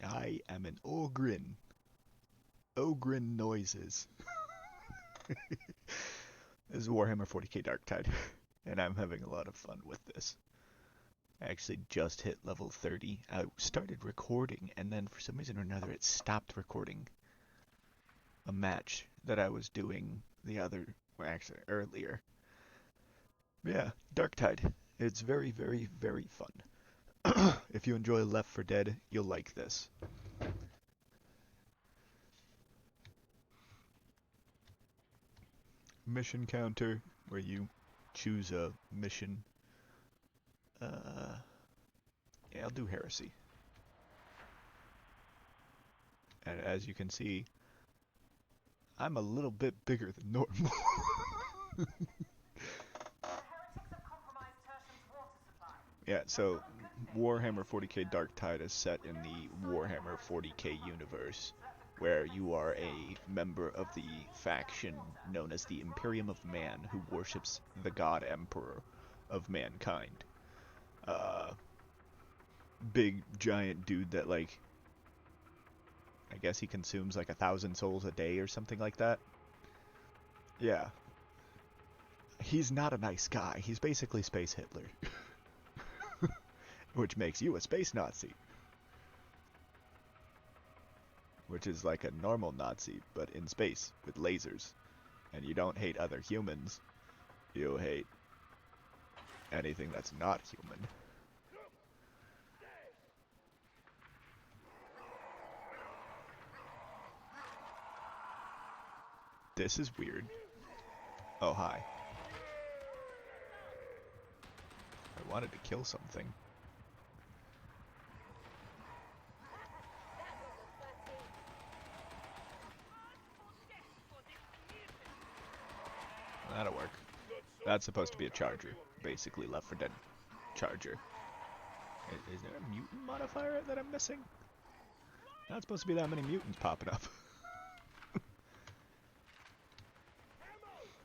I am an Ogrin. Ogrin noises. This is Warhammer 40k Darktide, and I'm having a lot of fun with this. I actually just hit level 30. I started recording, and then for some reason or another it stopped recording a match that I was doing actually earlier. Yeah, Darktide. It's very, very, very fun. If you enjoy Left 4 Dead, you'll like this. Mission counter, where you choose a mission. Yeah, I'll do heresy. And as you can see, I'm a little bit bigger than normal. Yeah, so Warhammer 40k Darktide is set in the Warhammer 40k universe, where you are a member of the faction known as the Imperium of Man, who worships the God Emperor of mankind. Uh, Big giant dude that, like, I guess he consumes like 1,000 souls a day or something like that. Yeah, he's not a nice guy. He's basically Space Hitler, which makes you a space Nazi, which is like a normal Nazi, but in space with lasers. And you don't hate other humans, you hate anything that's not human. This is weird. Oh, hi. I wanted to kill something. That'll work. That's supposed to be a charger. Basically, Left 4 Dead charger. Is there a mutant modifier that I'm missing? Not supposed to be that many mutants popping up.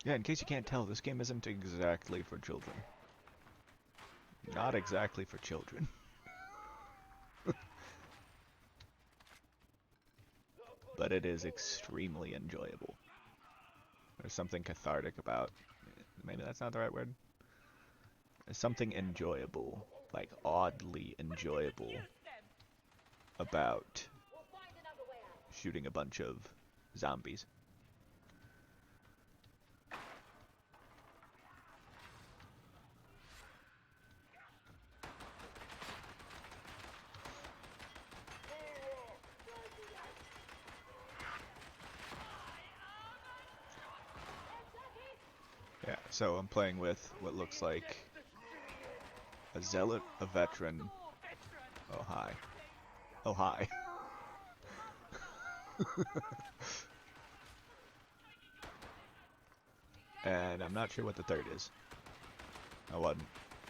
Yeah, in case you can't tell, this game isn't exactly for children. Not exactly for children. But it is extremely enjoyable. There's something cathartic about... Maybe that's not the right word. There's something enjoyable, like oddly enjoyable, about shooting a bunch of zombies. Yeah, so I'm playing with what looks like a zealot, a veteran. Oh, hi. Oh, hi. And I'm not sure what the third is. I wasn't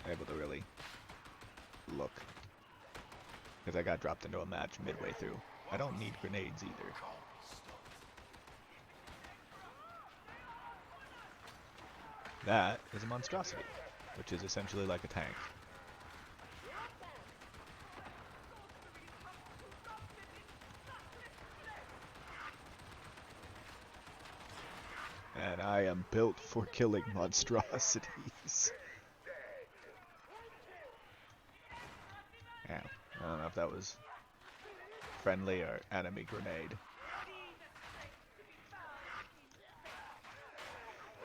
able to really look, because I got dropped into a match midway through. I don't need grenades either. That is a monstrosity, which is essentially like a tank. And I am built for killing monstrosities. Yeah, I don't know if that was friendly or enemy grenade.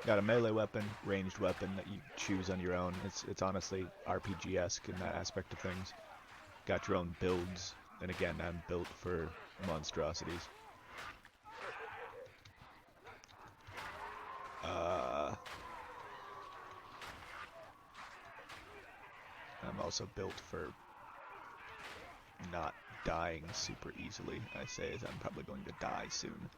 Got a melee weapon, ranged weapon that you choose on your own. It's honestly RPG-esque in that aspect of things. Got your own builds, and again, I'm built for monstrosities. I'm also built for not dying super easily. I say as I'm probably going to die soon.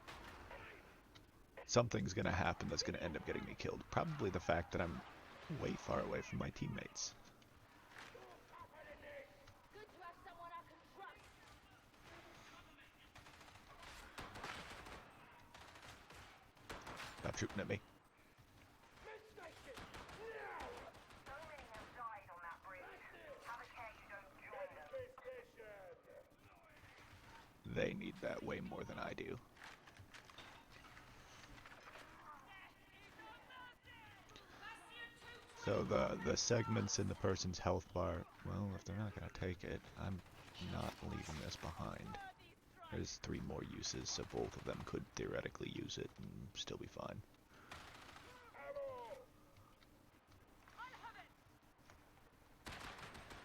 Something's going to happen that's going to end up getting me killed. Probably the fact that I'm way far away from my teammates. Stop shooting at me. They need that way more than I do. So the segments in the person's health bar, well, if they're not going to take it, I'm not leaving this behind. There's 3 more uses, so both of them could theoretically use it and still be fine.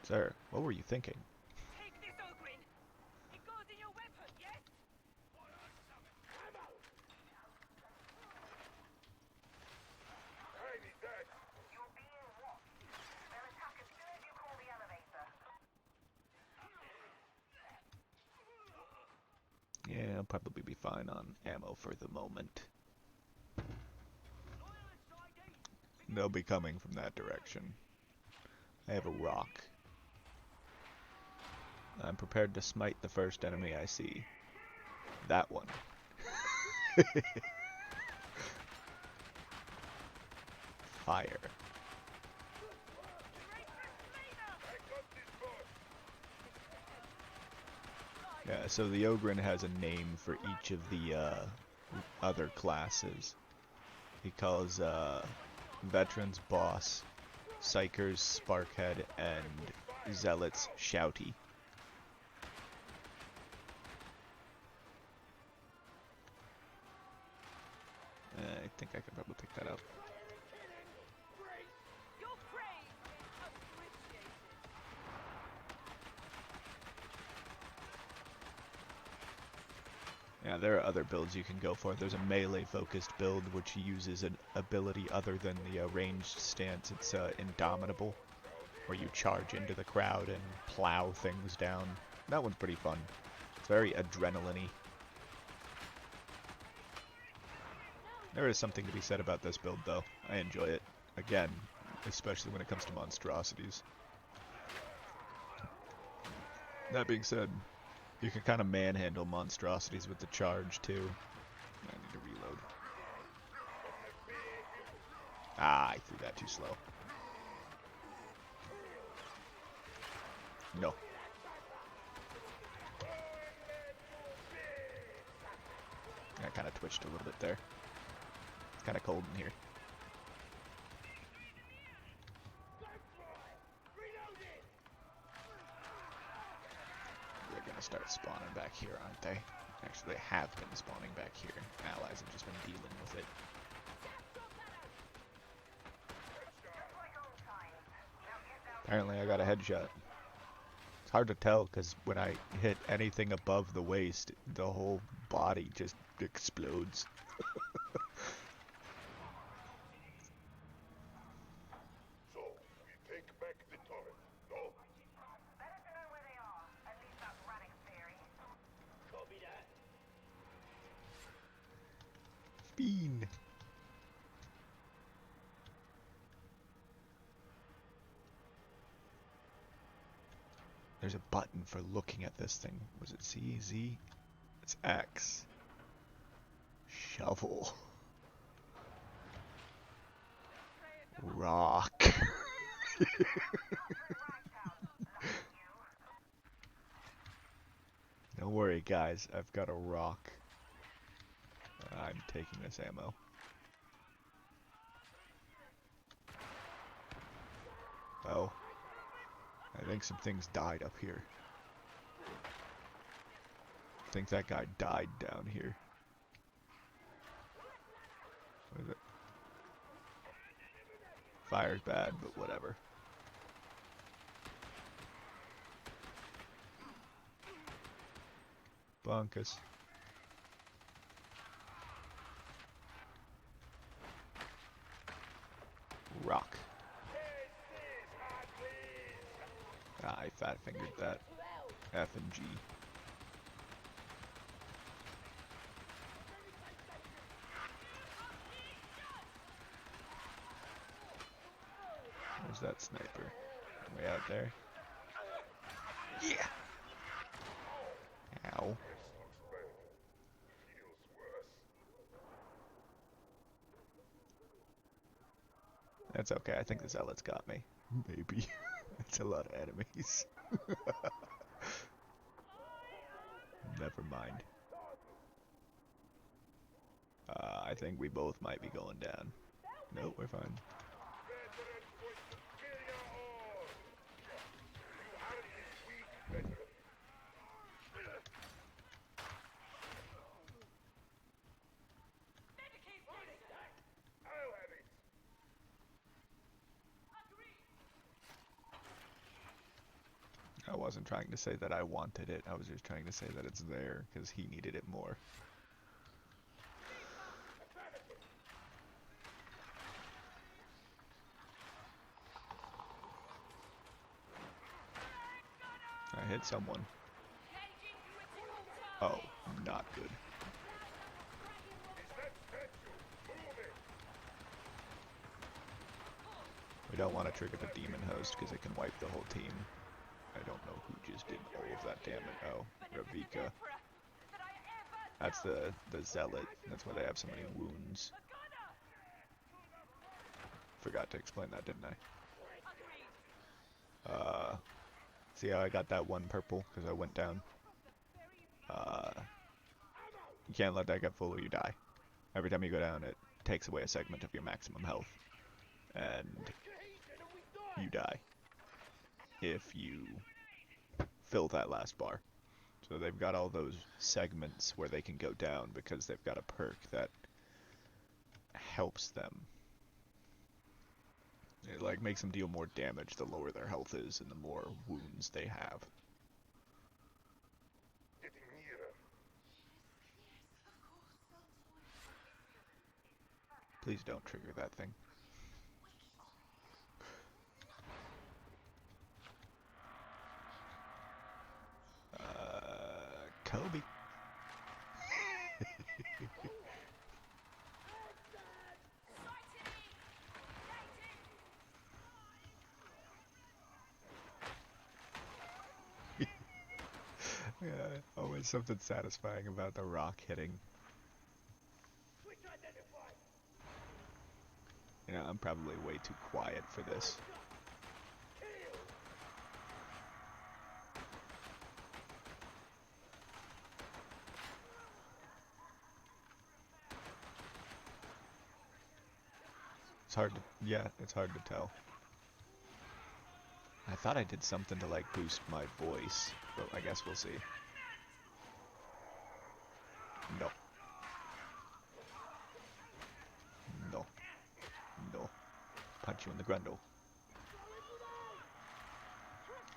Sir, what were you thinking? Take this, Ogrin. It goes in your weapon, yes? You're being watched. They'll attack as soon as you call the elevator. Yeah, I'll probably be fine on ammo for the moment. They'll be coming from that direction. I have a rock. I'm prepared to smite the first enemy I see. That one. Fire. Yeah, so the Ogren has a name for each of the other classes. He calls Veterans Boss, Psychers Sparkhead, and Zealots Shouty. I think I can probably pick that up. Your praise is appreciated. Yeah, there are other builds you can go for. There's a melee-focused build which uses an ability other than the ranged stance. It's Indomitable, where you charge into the crowd and plow things down. That one's pretty fun. It's very adrenaline-y. There is something to be said about this build, though. I enjoy it. Again, especially when it comes to monstrosities. That being said, you can kind of manhandle monstrosities with the charge, too. I need to reload. Ah, I threw that too slow. No. I kind of twitched a little bit there. It's kind of cold in here. They're gonna start spawning back here, aren't they? Actually, they have been spawning back here. Allies have just been dealing with it. Apparently I got a headshot. It's hard to tell because when I hit anything above the waist, the whole body just explodes. So, we take back the turret, no? Better to know where they are. At least that's Radek's theory. Copy that. Bean. There's a button for looking at this thing. Was it C, Z? It's X. Shovel. Rock. Don't worry, guys. I've got a rock. I'm taking this ammo. Oh. I think some things died up here. I think that guy died down here. What is it? Fire's bad, but whatever. Bunkus. Rock. Ah, I fat fingered that. F and G. Where's that sniper? Way out there. Yeah. Ow. That's okay. I think the zealots got me. Maybe. That's a lot of enemies. Never mind. I think we both might be going down. Nope, we're fine. Veteran point superior all. You are this weak veteran. I'll have it. I wasn't trying to say that I wanted it, I was just trying to say that it's there, because he needed it more. I hit someone. Oh, not good. Is that statue? Move it. We don't want to trigger the demon host, because it can wipe the whole team. I don't know who just did all of that damage. Oh, Ravika. That's the zealot. That's why they have so many wounds. Forgot to explain that, didn't I? See how I got that one purple? Because I went down. You can't let that get full or you die. Every time you go down, it takes away a segment of your maximum health. And you die. If you fill that last bar. So they've got all those segments where they can go down because they've got a perk that helps them. It like makes them deal more damage the lower their health is and the more wounds they have. Getting nearer. Please don't trigger that thing. Kobe. Yeah, always something satisfying about the rock hitting. You know, I'm probably way too quiet for this. It's hard to, yeah, it's hard to tell. I thought I did something to like boost my voice, but I guess we'll see. No. No. No. Punch you in the grundle.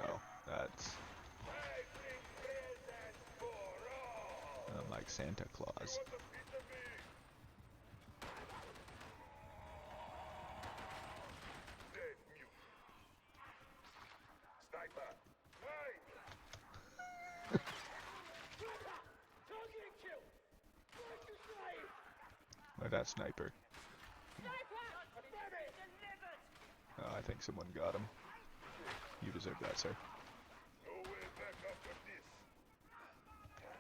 Oh, that's... I'm like Santa Claus. Dead mute. Sniper. Mine. Look at that sniper. Oh, I think someone got him. You deserve that, sir. No way back after this. Got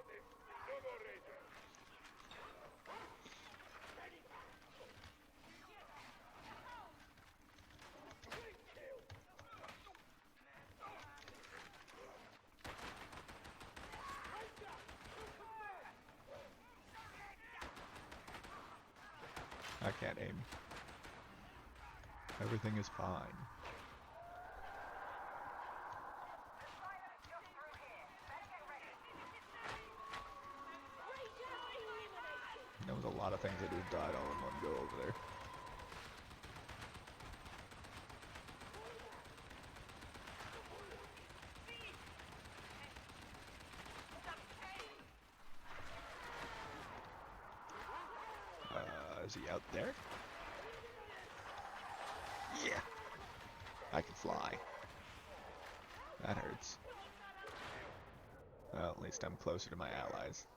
him. No more raiders. I can't aim. Everything is fine. There was a lot of things that just died all in one go over there. Is he out there? Yeah. I can fly. That hurts. Well, at least I'm closer to my allies.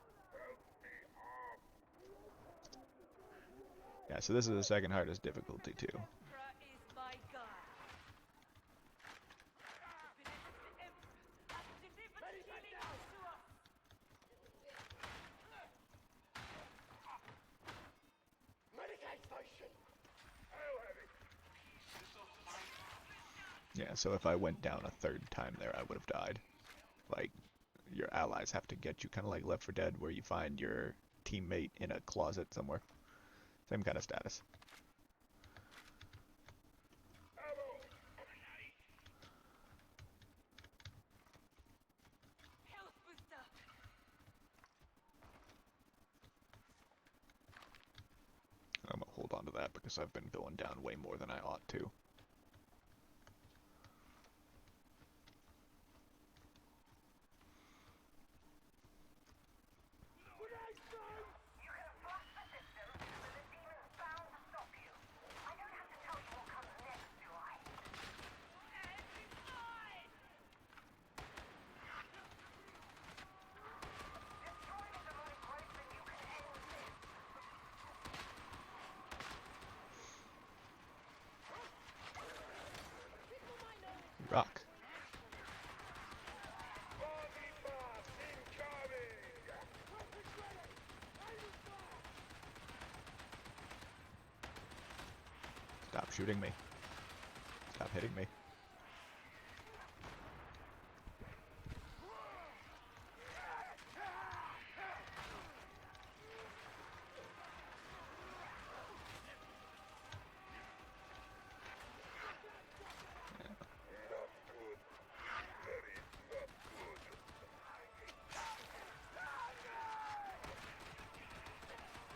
Yeah, so this is the second hardest difficulty too. Yeah, so if I went down a third time there, I would have died. Like, your allies have to get you, kind of like Left 4 Dead, where you find your teammate in a closet somewhere. Same kind of status. I'm gonna hold on to that because I've been going down way more than I ought to. You can flush the system, but the demon's bound to stop you. I don't have to tell you what comes next, do I? Destroy the demonic growth and you can end this. Rock. Stop shooting me. Stop hitting me.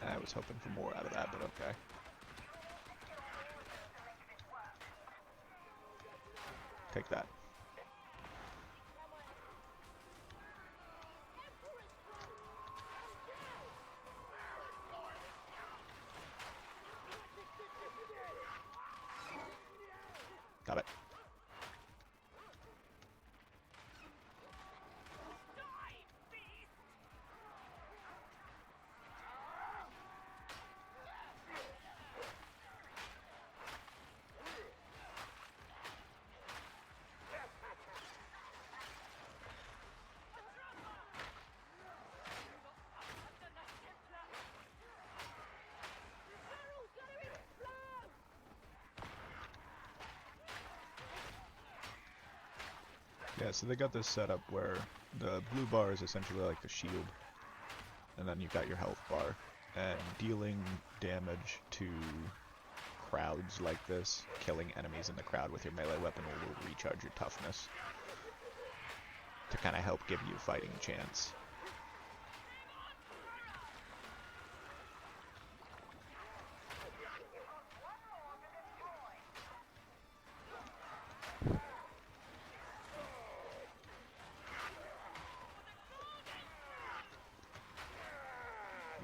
I was hoping for more out of that, but okay. Take that. Got it. Yeah, so they got this setup where the blue bar is essentially like the shield, and then you've got your health bar, and dealing damage to crowds like this, killing enemies in the crowd with your melee weapon will recharge your toughness to kind of help give you a fighting chance.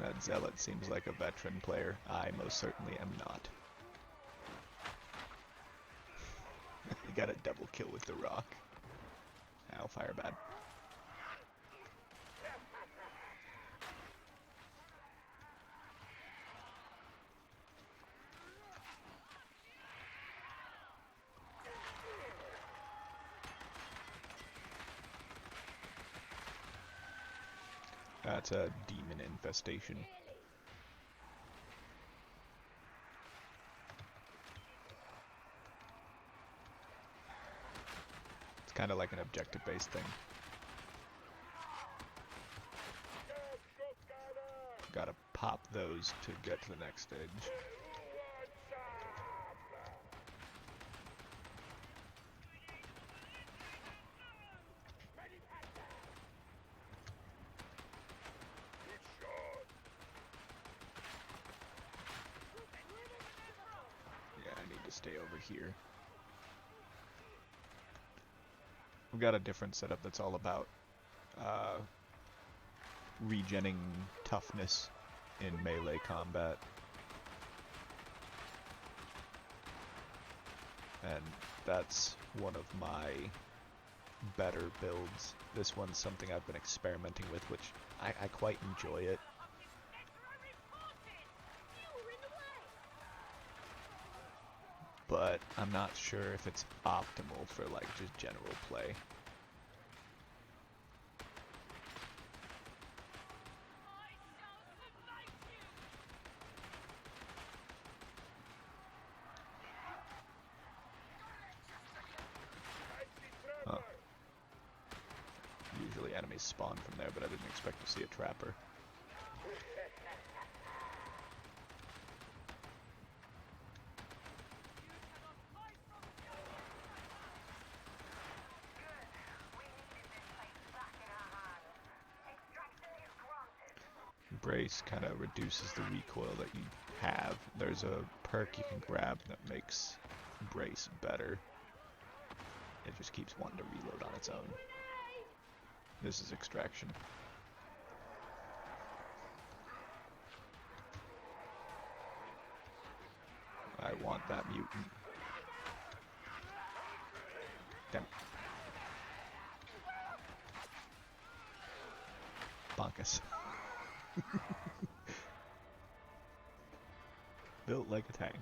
That Zealot seems like a veteran player. I most certainly am not. You got a double kill with the rock. Ow, fire bad. That's a demon infestation. It's kind of like an objective-based thing. Gotta pop those to get to the next stage. Yeah, I need to stay over here. We've got a different setup that's all about regenning toughness in melee combat. And that's one of my better builds. This one's something I've been experimenting with, which I quite enjoy it. But I'm not sure if it's optimal for like just general play. Usually Usually enemies spawn from there, but I didn't expect to see a trapper. Brace kind of reduces the recoil that you have. There's a perk you can grab that makes Brace better. It just keeps wanting to reload on its own. This is Extraction. I want that mutant. Damn. Bonkus. Built like a tank.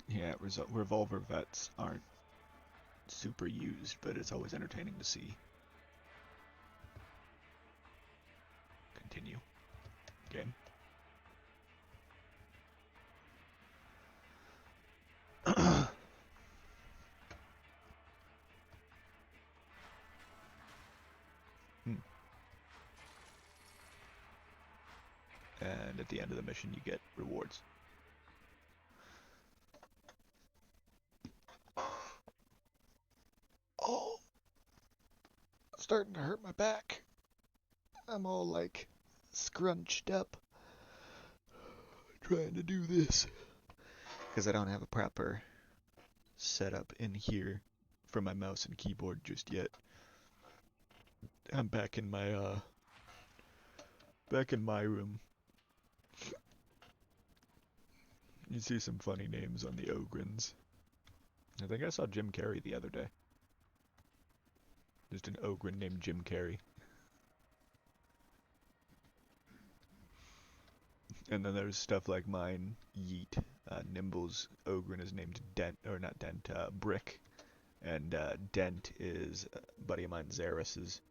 Yeah, revolver vets aren't super used, but it's always entertaining to see. Continue. Game. And at the end of the mission, you get rewards. Oh, it's starting to hurt my back. I'm all like scrunched up trying to do this because I don't have a proper setup in here for my mouse and keyboard just yet. I'm back in my room. You see some funny names on the Ogrins. I think I saw Jim Carrey the other day. Just an Ogrin named Jim Carrey. And then there's stuff like mine, Yeet. Nimble's Ogrin is named Dent, or not Dent, Brick. And Dent is a buddy of mine, Xeris's.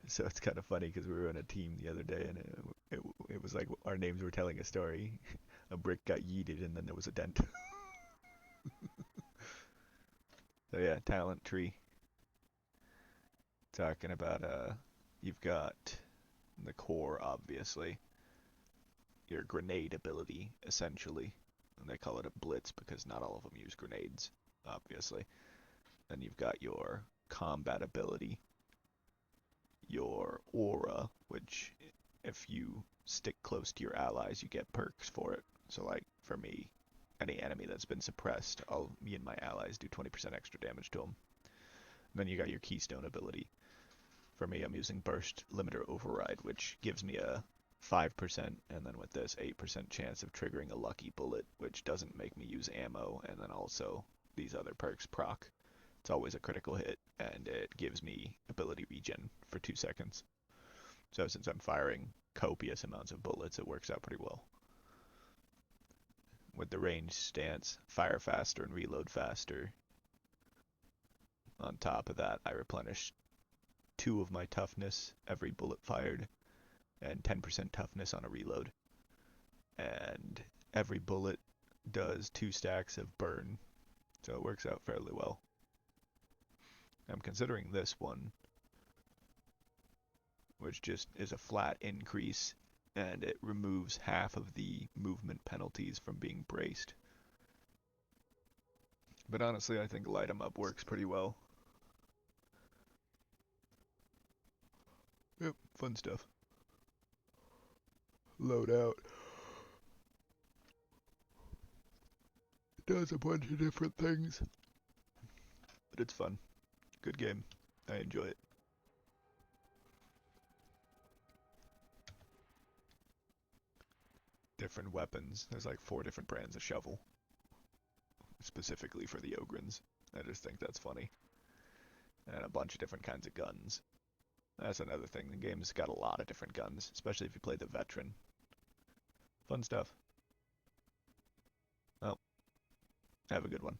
So it's kind of funny because we were on a team the other day, and it was like our names were telling a story. A brick got yeeted, and then there was a dent. So yeah, talent tree. Talking about you've got the core, obviously. Your grenade ability, essentially. And they call it a blitz because not all of them use grenades, obviously. Then you've got your combat ability. Your aura, which if you stick close to your allies, you get perks for it. So like, for me, any enemy that's been suppressed, me and my allies do 20% extra damage to them. And then you got your keystone ability. For me, I'm using Burst Limiter Override, which gives me a 5%, and then with this, 8% chance of triggering a lucky bullet, which doesn't make me use ammo, and then also these other perks proc. It's always a critical hit, and it gives me ability regen for 2 seconds. So since I'm firing copious amounts of bullets, it works out pretty well. With the range stance, fire faster and reload faster. On top of that, I replenish 2 of my toughness every bullet fired, and 10% toughness on a reload. And every bullet does 2 stacks of burn, so it works out fairly well. I'm considering this one, which just is a flat increase, and it removes half of the movement penalties from being braced. But honestly, I think light 'em up works pretty well. Yep, fun stuff. Load out. It does a bunch of different things, but it's fun. Good game. I enjoy it. Different weapons. There's like 4 different brands of shovel. Specifically for the Ogrins. I just think that's funny. And a bunch of different kinds of guns. That's another thing. The game's got a lot of different guns, especially if you play the veteran. Fun stuff. Well, have a good one.